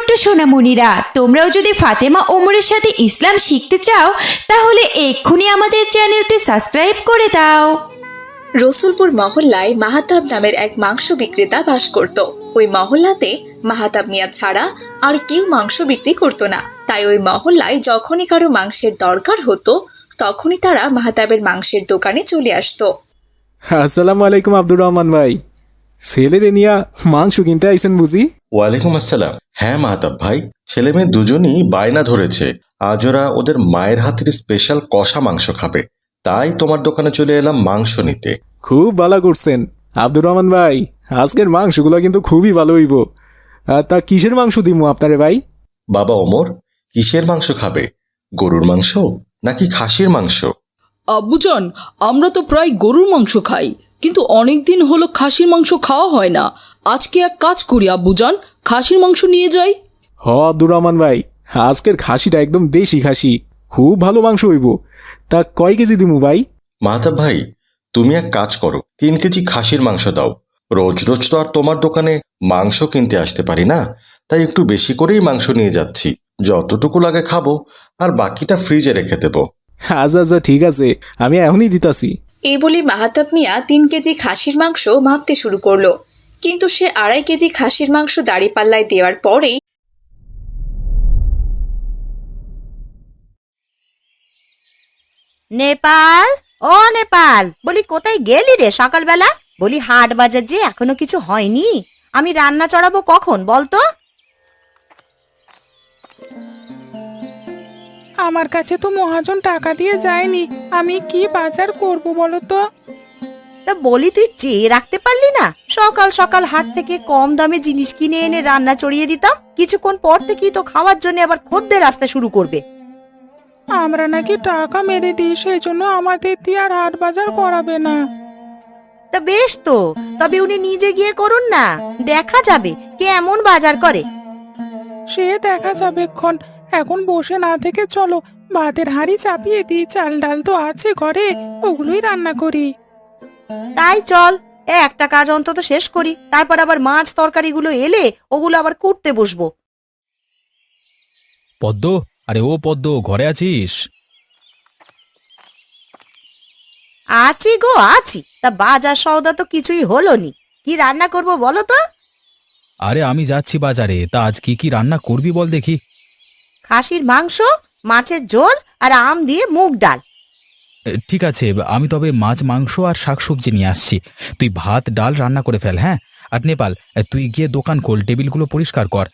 ছোট্ট সোনামণিরা, তোমরাও যদি ফাতেমা ওমরের সাথে ইসলাম শিখতে চাও তাহলে এক্ষুনি আমাদের চ্যানেলটি সাবস্ক্রাইব করে দাও। রসুলপুর মহল্লায় মাহাতাব নামের এক মাংস বিক্রেতা বাস করত। ওই মহল্লাতে মাহাতাব মিয়া ছাড়া আর কেউ মাংস বিক্রি করতো না। তাই ওই মহল্লায় যখনই কারো মাংসের দরকার হতো তখনই তারা মাহাতাবের মাংসের দোকানে চলে আসতো। আসসালামু আলাইকুম আব্দুর রহমান ভাই, ছেলেরে নিয়া মাংস কিনতে আইছেন বুঝি? ওয়ালাইকুম আসসালাম। হ্যাঁ মাহতাব ভাই, ছেলে মেয়ে দুজনই বায়না ধরেছে আজ ওরা ওদের মায়ের হাতের স্পেশাল কষা মাংস খাবে, তাই তোমার দোকানে চলে এলাম মাংস নিতে। খুব ভালো করছেন আব্দুর রহমান ভাই, আজকের মাংসগুলো কিন্তু খুবই ভালো হইব। তা কিসের মাংস দিমু আপনারে ভাই? বাবা ওমর, কিসের মাংস খাবে? গরুর মাংস নাকি খাসির মাংস? আব্বুজান, আমরা তো প্রায় গরুর মাংস খাই, কিন্তু অনেক দিন হলো খাসির মাংস খাওয়া হয় না। আজকে এক কাজ করি আব্বুজান, খাসির মাংস নিয়ে যাই। হ আব্দুর রহমান ভাই, আজকের খাসিটা একদম দেশি খাসি, খুব ভালো মাংস হইব। তা কয় কেজি দিমু ভাই? মাহতাব ভাই, তুমি এক কাজ করো, 3 কেজি খাসির মাংস দাও। রোজ রোজ তো আর তোমার দোকানে মাংস কিনতে আসতে পারি না, তাই একটু বেশি করেই মাংস নিয়ে যাচ্ছি। যতটুকু লাগে খাবো, আর বাকিটা ফ্রিজে রেখে দেবো। আচ্ছা আচ্ছা ঠিক আছে, আমি এখনই দিতাছি। এই বলে মাহাতাব মিয়া 3 কেজি খাসির মাংস মাপতে শুরু করলো। কিন্তু সে 2.5 কেজি খাসির মাংস দাঁড়িপাল্লায় দেওয়ার পরেই নেপাল, ও নেপাল, বলি কোথায় গেলি রে সকালবেলা? বলি হাট বাজার যে এখনো কিছু হয়নি, আমি রান্না চড়াবো কখন বলতো? আমার কাছে তো মহাজন টাকা দিয়ে যায়নি, আমি কি বাজার করব বলো তো? তা বলি তুই চেয়ে রাখতে পারলি না? সকাল সকাল হাট থেকে কম দামে জিনিস কিনে এনে রান্না চড়িয়ে দিতাম, কিছুক্ষণ পর থেকেই তো খাওয়ার জন্য আবার খদ্দের আসতে শুরু করবে। আমরা নাকি টাকা মেরে দিই, সেই জন্য আমাদের দিয়ে আর হাট বাজার করাবে না। তা বেশ তো, তবে উনি নিজে গিয়ে করুন না, দেখা যাবে কেমন বাজার করে। সে দেখা যাবে ক্ষণ, এখন বসে না থেকে চলো ভাতের হাঁড়ি চাপিয়ে দিই, চাল ডাল তো আছে ঘরে, ওগুলোই রান্না করি। তাই চল, একটা কাজ অন্তত শেষ করি, তারপর আবার মাছ তরকারিগুলো এলে ওগুলো আবার কুটতে বসবো। পদ্ম, আরে ও পদ্ম, ঘরে আছিস? আছি গো আছি, তা বাজার সওদা তো কিছুই হলো নি, কি রান্না করব বলো তো? আরে আমি যাচ্ছি বাজারে, তা আজ কি কি রান্না করবি বল দেখি। খাসির মাংস, মাছের ঝোল আর আম দিয়ে মুগ ডাল। ঠিক আছে, আমি তবে মাছ মাংস আর শাকসবজি নিয়ে আসছি, তুই ভাত ডাল রান্না করে ফেল। হ্যাঁ, আর নেপাল, তুই গিয়ে দোকান খোল, টেবিলগুলো পরিষ্কার কর,